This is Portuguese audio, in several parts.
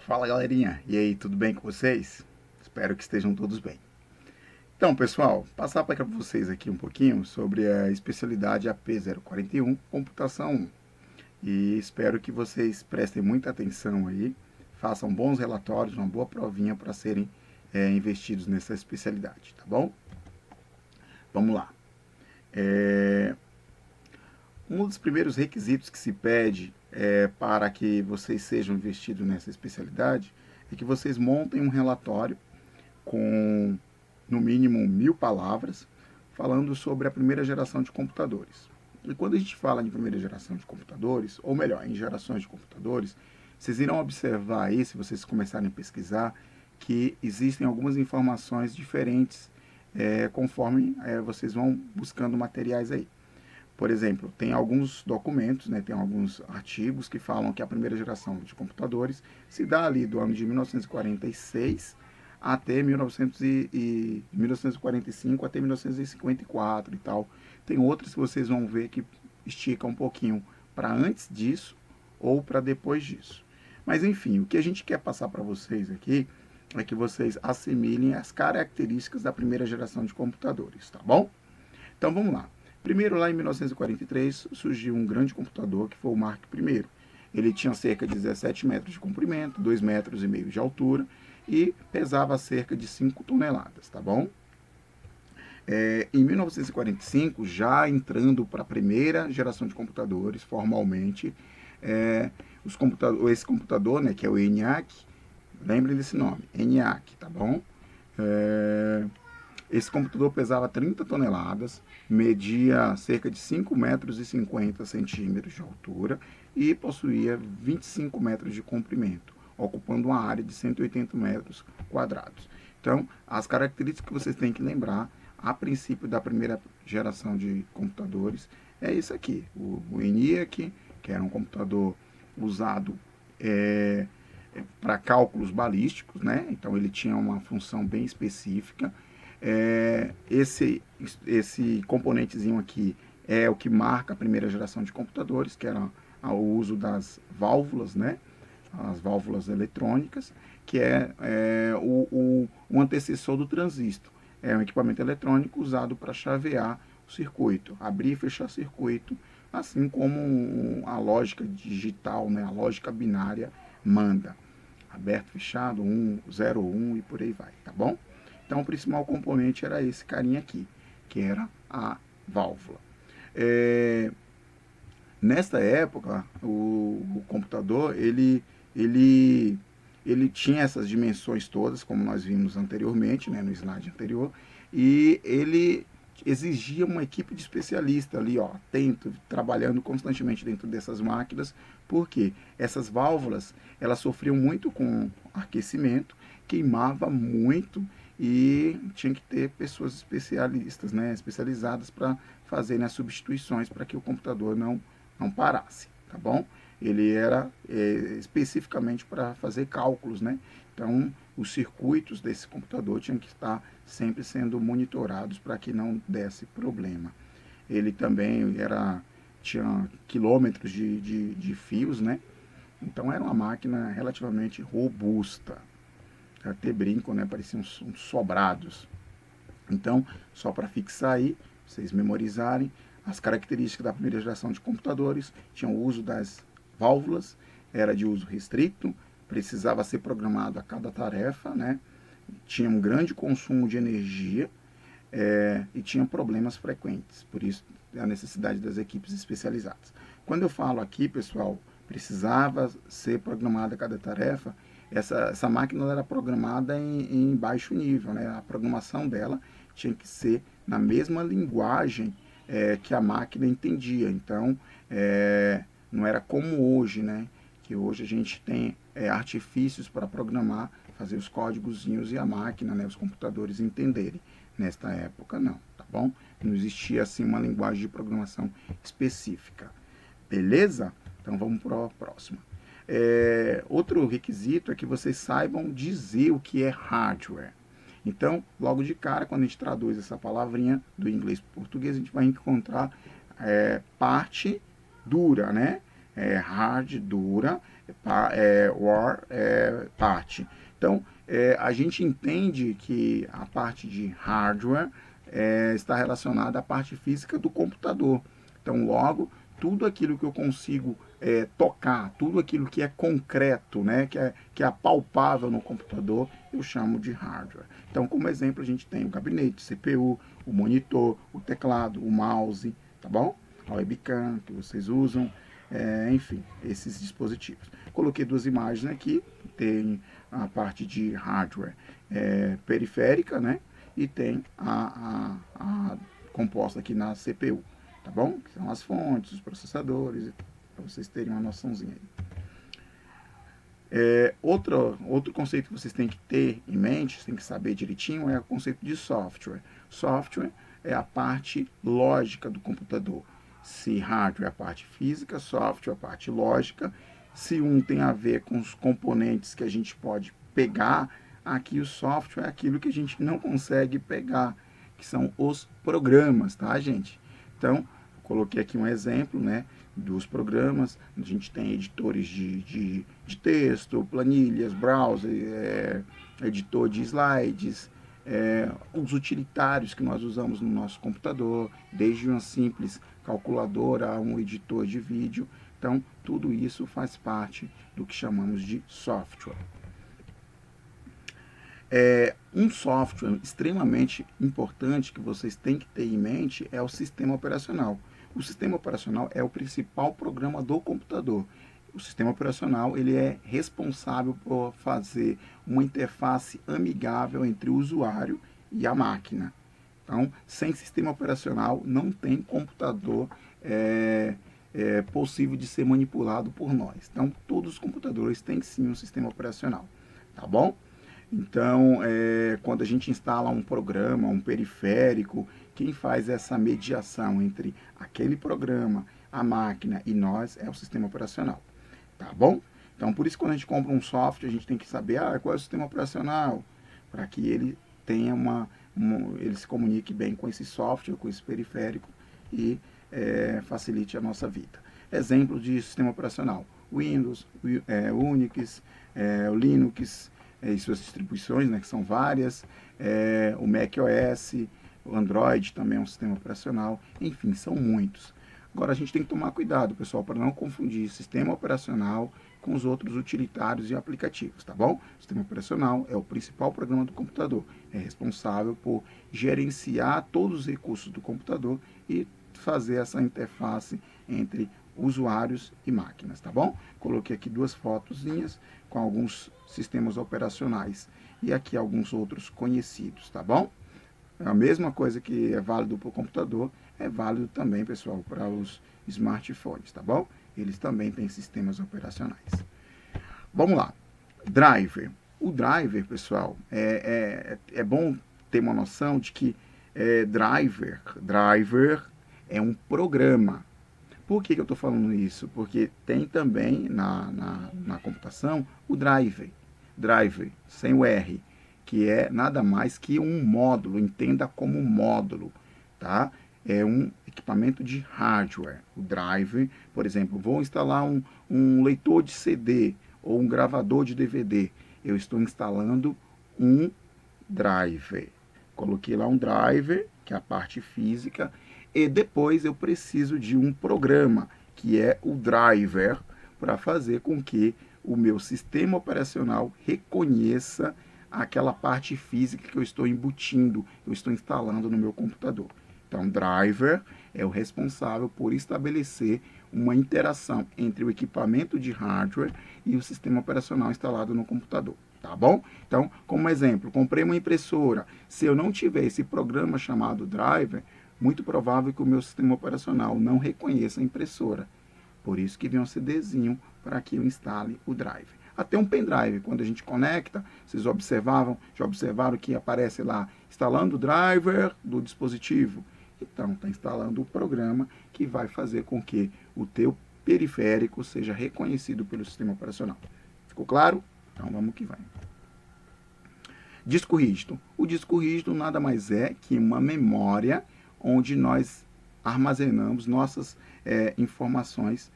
Fala galerinha, e aí, tudo bem com vocês? Espero que estejam todos bem. Então, pessoal, passar para vocês aqui um pouquinho sobre a especialidade AP041 Computação 1. E espero que vocês prestem muita atenção aí, façam bons relatórios, uma boa provinha para serem investidos nessa especialidade, tá bom? Vamos lá. Um dos primeiros requisitos que se pede para que vocês sejam investidos nessa especialidade é que vocês montem um relatório com no mínimo 1.000 palavras falando sobre a primeira geração de computadores. E quando a gente fala de primeira geração de computadores, ou melhor, em gerações de computadores, vocês irão observar aí, se vocês começarem a pesquisar, que existem algumas informações diferentes conforme vocês vão buscando materiais aí. Por exemplo, tem alguns documentos, né, tem alguns artigos que falam que a primeira geração de computadores se dá ali do ano de 1946 até 1945 até 1954 e tal. Tem outras que vocês vão ver que estica um pouquinho para antes disso ou para depois disso. Mas enfim, o que a gente quer passar para vocês aqui é que vocês assimilem as características da primeira geração de computadores, tá bom? Então vamos lá. Primeiro, lá em 1943, surgiu um grande computador que foi o Mark I. Ele tinha cerca de 17 metros de comprimento, 2,5 metros de altura e pesava cerca de 5 toneladas, tá bom? Em 1945, já entrando para a primeira geração de computadores, formalmente, esse computador, né, que é o ENIAC, lembrem desse nome, ENIAC, tá bom? Esse computador pesava 30 toneladas, media cerca de 5 metros e 50 centímetros de altura e possuía 25 metros de comprimento, ocupando uma área de 180 metros quadrados. Então, as características que vocês têm que lembrar a princípio da primeira geração de computadores é isso aqui, o ENIAC, que era um computador usado para cálculos balísticos, né? Então ele tinha uma função bem específica. Esse componentezinho aqui é o que marca a primeira geração de computadores, que era o uso das válvulas, né? As válvulas eletrônicas, que o antecessor do transistor. É um equipamento eletrônico usado para chavear o circuito, abrir e fechar circuito, assim como a lógica digital, né? A lógica binária manda. Aberto, fechado, 1, 0, 1 e por aí vai, tá bom? Então o principal componente era esse carinha aqui, que era a válvula. Nesta época, o computador ele tinha essas dimensões todas, como nós vimos anteriormente, né, no slide anterior, e ele exigia uma equipe de especialista ali, ó, atento, trabalhando constantemente dentro dessas máquinas, porque essas válvulas, elas sofriam muito com aquecimento, queimava muito e tinha que ter pessoas especialistas, né, especializadas para fazerem as substituições para que o computador não parasse, tá bom? Ele era especificamente para fazer cálculos, né? Então, os circuitos desse computador tinham que estar sempre sendo monitorados para que não desse problema. Ele também tinha quilômetros de fios, né? Então, era uma máquina relativamente robusta. Até brinco, né? Pareciam uns sobrados. Então, só para fixar aí, vocês memorizarem, as características da primeira geração de computadores tinham o uso das válvulas, era de uso restrito, precisava ser programado a cada tarefa, né? Tinha um grande consumo de energia e tinha problemas frequentes, por isso a necessidade das equipes especializadas. Quando eu falo aqui, pessoal, precisava ser programada cada tarefa, essa máquina era programada em baixo nível, né? A programação dela tinha que ser na mesma linguagem que a máquina entendia. Então, não era como hoje, né? Que hoje a gente tem artifícios para programar, fazer os códigozinhos e a máquina, né, os computadores entenderem. Nesta época, não, tá bom? Não existia assim uma linguagem de programação específica. Beleza? Então vamos para a próxima. Outro requisito é que vocês saibam dizer o que é hardware. Então, logo de cara, quando a gente traduz essa palavrinha do inglês para o português, a gente vai encontrar parte dura, né? hard, dura, war, parte. Então, a gente entende que a parte de hardware está relacionada à parte física do computador. Então, logo, tudo aquilo que eu consigo tocar, tudo aquilo que é concreto, né, que é palpável no computador, eu chamo de hardware. Então, como exemplo, a gente tem o gabinete, CPU, o monitor, o teclado, o mouse, tá bom? A webcam que vocês usam, enfim, esses dispositivos. Coloquei duas imagens aqui, tem a parte de hardware periférica, né? E tem a composta aqui na CPU, tá bom? Que são as fontes, os processadores, para vocês terem uma noçãozinha aí. Outro conceito que vocês têm que ter em mente, vocês têm que saber direitinho, é o conceito de software. Software é a parte lógica do computador. Se hardware é a parte física, software é a parte lógica. Se um tem a ver com os componentes que a gente pode pegar, aqui o software é aquilo que a gente não consegue pegar, que são os programas, tá, gente? Então, coloquei aqui um exemplo, né, dos programas. A gente tem editores de texto, planilhas, browser, editor de slides, os utilitários que nós usamos no nosso computador, desde uma simples calculadora a um editor de vídeo. Então, tudo isso faz parte do que chamamos de software. Um software extremamente importante que vocês têm que ter em mente é o sistema operacional. O sistema operacional é o principal programa do computador. O sistema operacional ele é responsável por fazer uma interface amigável entre o usuário e a máquina. Então, sem sistema operacional não tem computador possível de ser manipulado por nós. Então, todos os computadores têm sim um sistema operacional, tá bom? Então, quando a gente instala um programa, um periférico, quem faz essa mediação entre aquele programa, a máquina e nós é o sistema operacional, tá bom? Então, por isso, quando a gente compra um software, a gente tem que saber qual é o sistema operacional, para que ele tenha ele se comunique bem com esse software, com esse periférico e facilite a nossa vida. Exemplo de sistema operacional: Windows, Unix, o Linux, e suas distribuições, né, que são várias, o macOS, o Android também é um sistema operacional, enfim, são muitos. Agora a gente tem que tomar cuidado, pessoal, para não confundir sistema operacional com os outros utilitários e aplicativos, tá bom? O sistema operacional é o principal programa do computador, é responsável por gerenciar todos os recursos do computador e fazer essa interface entre usuários e máquinas, tá bom? Coloquei aqui duas fotozinhas com alguns sistemas operacionais e aqui alguns outros conhecidos, tá bom? A mesma coisa que é válido para o computador é válido também, pessoal, para os smartphones, tá bom? Eles também têm sistemas operacionais. Vamos lá. Driver. O driver, pessoal, é bom ter uma noção de que driver é um programa. Por que eu estou falando isso? Porque tem também na computação o driver, sem o R, que é nada mais que um módulo, entenda como um módulo, tá? É um equipamento de hardware. O driver, por exemplo, vou instalar um leitor de CD ou um gravador de DVD. Eu estou instalando um driver. Coloquei lá um driver, que é a parte física, e depois eu preciso de um programa, que é o driver, para fazer com que o meu sistema operacional reconheça aquela parte física que eu estou embutindo, eu estou instalando no meu computador. Então, driver é o responsável por estabelecer uma interação entre o equipamento de hardware e o sistema operacional instalado no computador. Tá bom? Então, como exemplo, comprei uma impressora. Se eu não tiver esse programa chamado driver, muito provável que o meu sistema operacional não reconheça a impressora. Por isso que vem um CDzinho para que eu instale o driver. Até um pendrive, quando a gente conecta, vocês já observaram que aparece lá, instalando o driver do dispositivo. Então, está instalando o programa que vai fazer com que o teu periférico seja reconhecido pelo sistema operacional. Ficou claro? Então, vamos que vai. Disco rígido. O disco rígido nada mais é que uma memória onde nós armazenamos nossas informações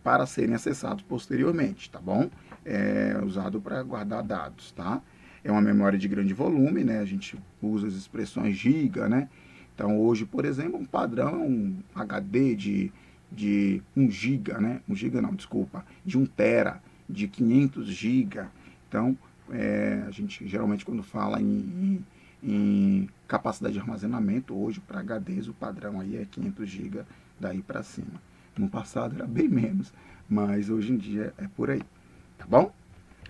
para serem acessados posteriormente, tá bom? É usado para guardar dados, tá? É uma memória de grande volume, né? A gente usa as expressões giga, né? Então, hoje, por exemplo, um padrão é um HD de 1 giga, né? 1 giga não, desculpa, de 1 tera, de 500 giga. Então, a gente geralmente quando fala em capacidade de armazenamento, hoje para HDs o padrão aí é 500 giga daí para cima. No passado era bem menos, mas hoje em dia é por aí, tá bom?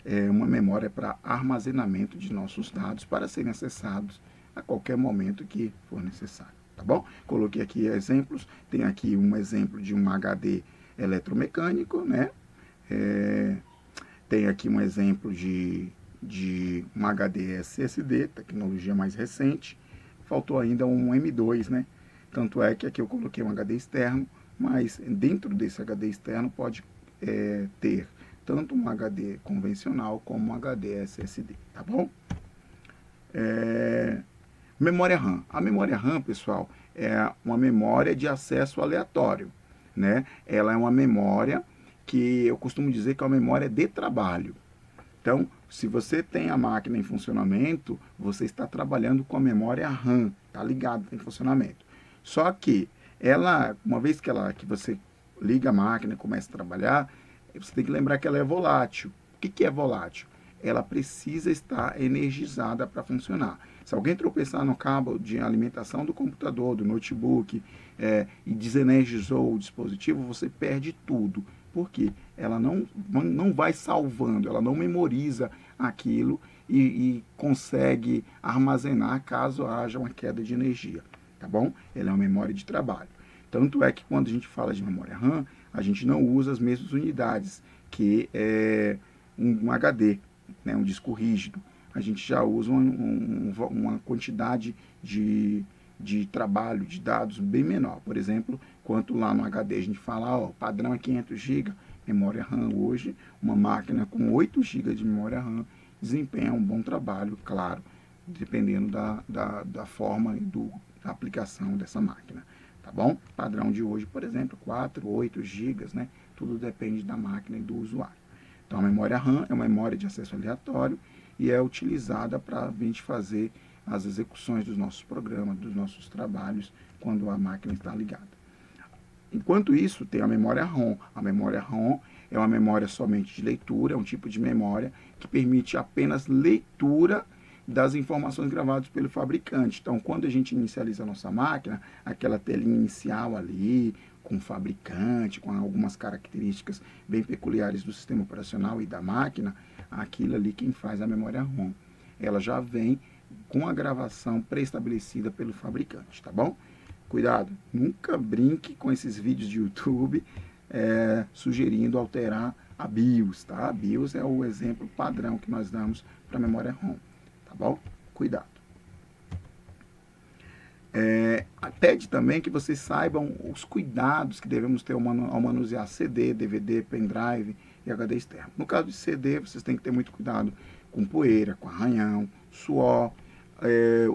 É uma memória para armazenamento de nossos dados para serem acessados a qualquer momento que for necessário, tá bom? Coloquei aqui exemplos, tem aqui um exemplo de um HD eletromecânico, né? Tem aqui um exemplo de um HD SSD, tecnologia mais recente. Faltou ainda um M2, né? Tanto é que aqui eu coloquei um HD externo, mas dentro desse HD externo pode ter tanto um HD convencional como um HD SSD, tá bom? Memória RAM. A memória RAM, pessoal, é uma memória de acesso aleatório, né? Ela é uma memória que eu costumo dizer que é uma memória de trabalho. Então, se você tem a máquina em funcionamento, você está trabalhando com a memória RAM, tá ligado em funcionamento. Só que ela, uma vez que você liga a máquina e começa a trabalhar, você tem que lembrar que ela é volátil. O que é volátil? Ela precisa estar energizada para funcionar. Se alguém tropeçar no cabo de alimentação do computador, do notebook, e desenergizou o dispositivo, você perde tudo. Por quê? Ela não vai salvando, ela não memoriza aquilo e consegue armazenar caso haja uma queda de energia, tá bom? Ela é uma memória de trabalho. Tanto é que quando a gente fala de memória RAM, a gente não usa as mesmas unidades que um HD, né, um disco rígido. A gente já usa uma quantidade de trabalho, de dados bem menor. Por exemplo, quanto lá no HD a gente fala, ó, o padrão é 500 GB, memória RAM hoje, uma máquina com 8 GB de memória RAM desempenha um bom trabalho, claro, dependendo da forma e da aplicação dessa máquina, tá bom? Padrão de hoje, por exemplo, 4, 8 GB, né? Tudo depende da máquina e do usuário. Então, a memória RAM é uma memória de acesso aleatório e é utilizada para a gente fazer as execuções dos nossos programas, dos nossos trabalhos, quando a máquina está ligada. Enquanto isso, tem a memória ROM. A memória ROM é uma memória somente de leitura, é um tipo de memória que permite apenas leitura das informações gravadas pelo fabricante. Então, quando a gente inicializa a nossa máquina, aquela telinha inicial ali, com o fabricante, com algumas características bem peculiares do sistema operacional e da máquina, aquilo ali quem faz a memória ROM. Ela já vem com a gravação pré-estabelecida pelo fabricante, tá bom? Cuidado, nunca brinque com esses vídeos de YouTube sugerindo alterar a BIOS, tá? A BIOS é o exemplo padrão que nós damos para a memória ROM, tá bom? Cuidado. Pede também que vocês saibam os cuidados que devemos ter ao manusear CD, DVD, pendrive e HD externo. No caso de CD, vocês têm que ter muito cuidado com poeira, com arranhão, suor,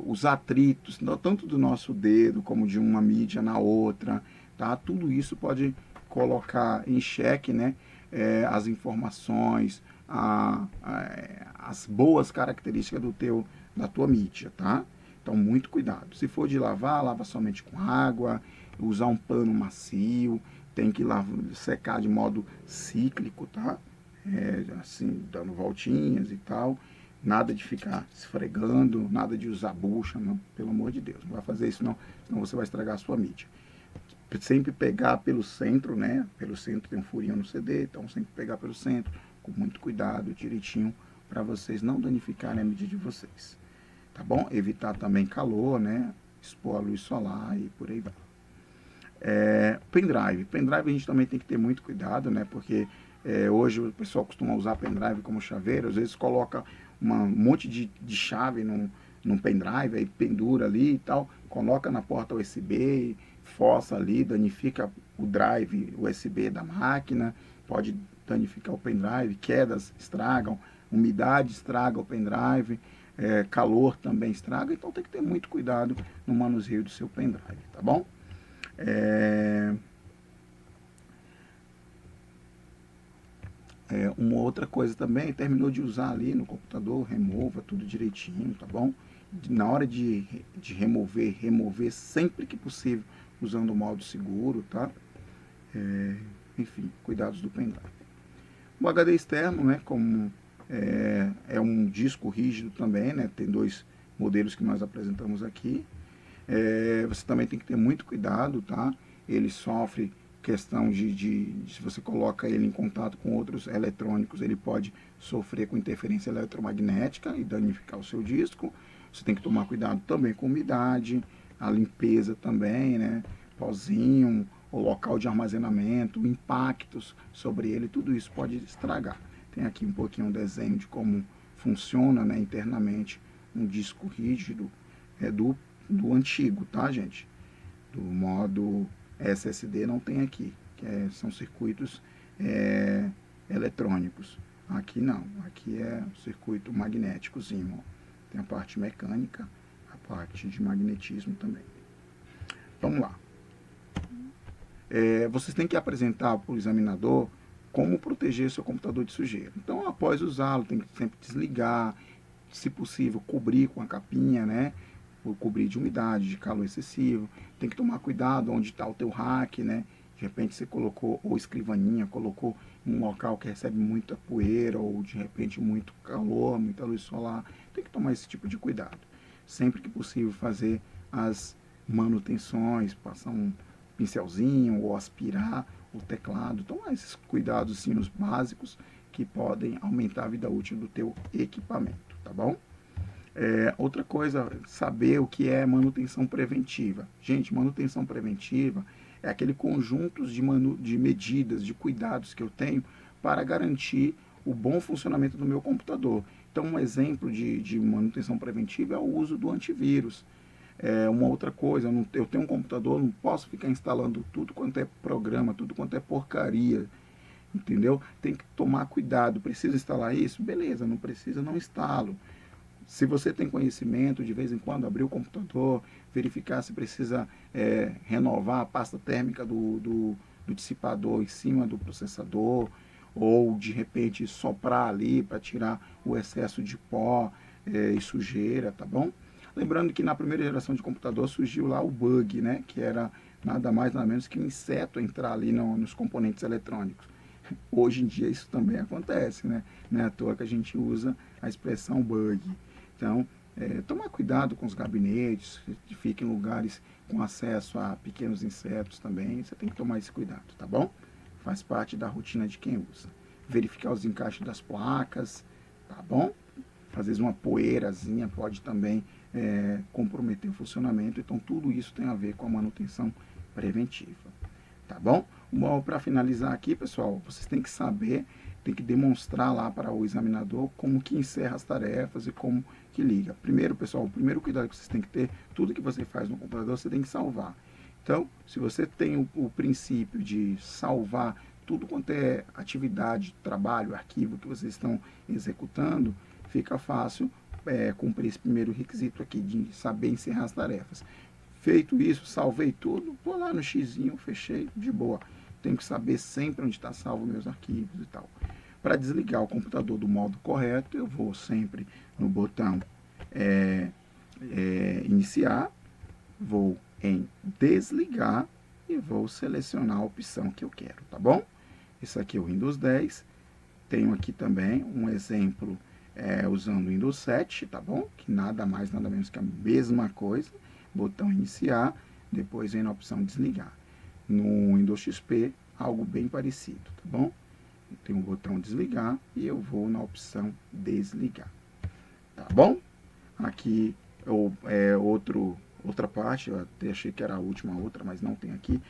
os atritos, tanto do nosso dedo como de uma mídia na outra, tá? Tudo isso pode colocar em xeque, né, as informações, as boas características da tua mídia, tá? Então, muito cuidado. Se for de lavar, lava somente com água, usar um pano macio, tem que secar de modo cíclico, tá? Assim, dando voltinhas e tal. Nada de ficar esfregando, nada de usar bucha, não, pelo amor de Deus. Não vai fazer isso não, senão você vai estragar a sua mídia. Sempre pegar pelo centro, né? Pelo centro tem um furinho no CD, então sempre pegar pelo centro, com muito cuidado, direitinho, para vocês não danificarem a mídia de vocês. Tá bom? Evitar também calor, né? Expor a luz solar e por aí vai. Pendrive. Pendrive a gente também tem que ter muito cuidado, né? Porque hoje o pessoal costuma usar pendrive como chaveiro, às vezes coloca um monte de chave num pendrive, aí pendura ali e tal, coloca na porta USB, força ali, danifica o drive USB da máquina, pode danificar o pendrive, quedas estragam, umidade estraga o pendrive, calor também estraga, então tem que ter muito cuidado no manuseio do seu pendrive, tá bom? Uma outra coisa também, terminou de usar ali no computador, remova tudo direitinho, tá bom? Na hora de remover sempre que possível, usando o modo seguro, tá? Enfim, cuidados do pendrive. O HD externo, né, como é um disco rígido também, né, tem dois modelos que nós apresentamos aqui. Você também tem que ter muito cuidado, tá? Ele sofre questão se você coloca ele em contato com outros eletrônicos, ele pode sofrer com interferência eletromagnética e danificar o seu disco. Você tem que tomar cuidado também com umidade, a limpeza também, né? Pozinho, o local de armazenamento, impactos sobre ele, tudo isso pode estragar. Tem aqui um pouquinho um desenho de como funciona, né, internamente um disco rígido do antigo, tá, gente? Do modo SSD não tem aqui, são circuitos eletrônicos. Aqui não, aqui é um circuito magnéticozinho, ó. Tem a parte mecânica, a parte de magnetismo também. Vamos lá. Vocês têm que apresentar para o examinador como proteger seu computador de sujeira. Então, após usá-lo, tem que sempre desligar, se possível, cobrir com a capinha, né? Ou cobrir de umidade, de calor excessivo. Tem que tomar cuidado onde está o teu rack, né? De repente você colocou, ou escrivaninha, colocou em um local que recebe muita poeira, ou de repente muito calor, muita luz solar. Tem que tomar esse tipo de cuidado. Sempre que possível fazer as manutenções, passar um pincelzinho ou aspirar o teclado. Tomar esses cuidados sim, os básicos que podem aumentar a vida útil do teu equipamento, tá bom? Outra coisa, saber o que é manutenção preventiva. Gente, manutenção preventiva é aquele conjunto de medidas, de cuidados que eu tenho para garantir o bom funcionamento do meu computador. Então, um exemplo de manutenção preventiva é o uso do antivírus. Uma outra coisa, eu tenho um computador, não posso ficar instalando tudo quanto é programa, tudo quanto é porcaria, entendeu? Tem que tomar cuidado. Precisa instalar isso? Beleza, não precisa, não instalo. Se você tem conhecimento, de vez em quando abrir o computador, verificar se precisa renovar a pasta térmica do dissipador em cima do processador, ou de repente soprar ali para tirar o excesso de pó e sujeira, tá bom? Lembrando que na primeira geração de computador surgiu lá o bug, né? Que era nada mais nada menos que um inseto entrar ali nos componentes eletrônicos. Hoje em dia isso também acontece, né? Não é à toa que a gente usa a expressão bug. Então, tomar cuidado com os gabinetes, que fiquem em lugares com acesso a pequenos insetos também, você tem que tomar esse cuidado, tá bom? Faz parte da rotina de quem usa. Verificar os encaixes das placas, tá bom? Às vezes uma poeirazinha pode também comprometer o funcionamento, então tudo isso tem a ver com a manutenção preventiva, tá bom? Bom, para finalizar aqui, pessoal, vocês têm que saber, tem que demonstrar lá para o examinador como que encerra as tarefas e como que liga. Primeiro, pessoal, o primeiro cuidado que vocês têm que ter, tudo que você faz no computador, você tem que salvar. Então, se você tem o princípio de salvar tudo quanto é atividade, trabalho, arquivo que vocês estão executando, fica fácil cumprir esse primeiro requisito aqui de saber encerrar as tarefas. Feito isso, salvei tudo, vou lá no xizinho, fechei, de boa. Tenho que saber sempre onde está salvo meus arquivos e tal. Para desligar o computador do modo correto, eu vou sempre no botão iniciar, vou em desligar e vou selecionar a opção que eu quero, tá bom? Isso aqui é o Windows 10. Tenho aqui também um exemplo usando o Windows 7, tá bom? Que nada mais, nada menos que a mesma coisa. Botão iniciar, depois vem na opção desligar. No Windows XP, algo bem parecido, tá bom? Tem o botão desligar e eu vou na opção desligar, tá bom? Aqui outra parte, eu até achei que era a última outra, mas não tem aqui.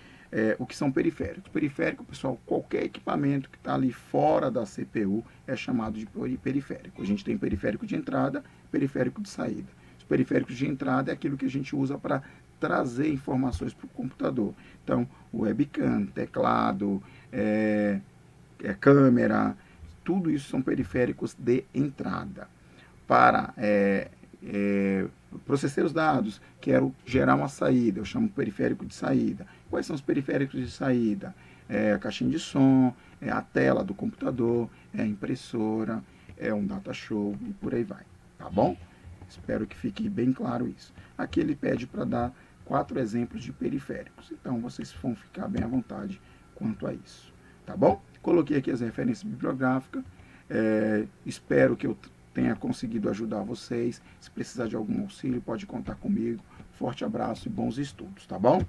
O que são periféricos? Periférico, pessoal, qualquer equipamento que está ali fora da CPU é chamado de periférico. A gente tem periférico de entrada, periférico de saída. Os periféricos de entrada é aquilo que a gente usa para trazer informações para o computador. Então, o webcam, teclado, câmera, tudo isso são periféricos de entrada. Para processar os dados, quero gerar uma saída, eu chamo periférico de saída. Quais são os periféricos de saída? é a caixinha de som, é a tela do computador, é a impressora, é um data show e por aí vai, tá bom? Espero que fique bem claro isso. Aqui ele pede para dar 4 exemplos de periféricos, então vocês vão ficar bem à vontade quanto a isso, tá bom? Coloquei aqui as referências bibliográficas, espero que eu tenha conseguido ajudar vocês. Se precisar de algum auxílio, pode contar comigo. Forte abraço e bons estudos, tá bom?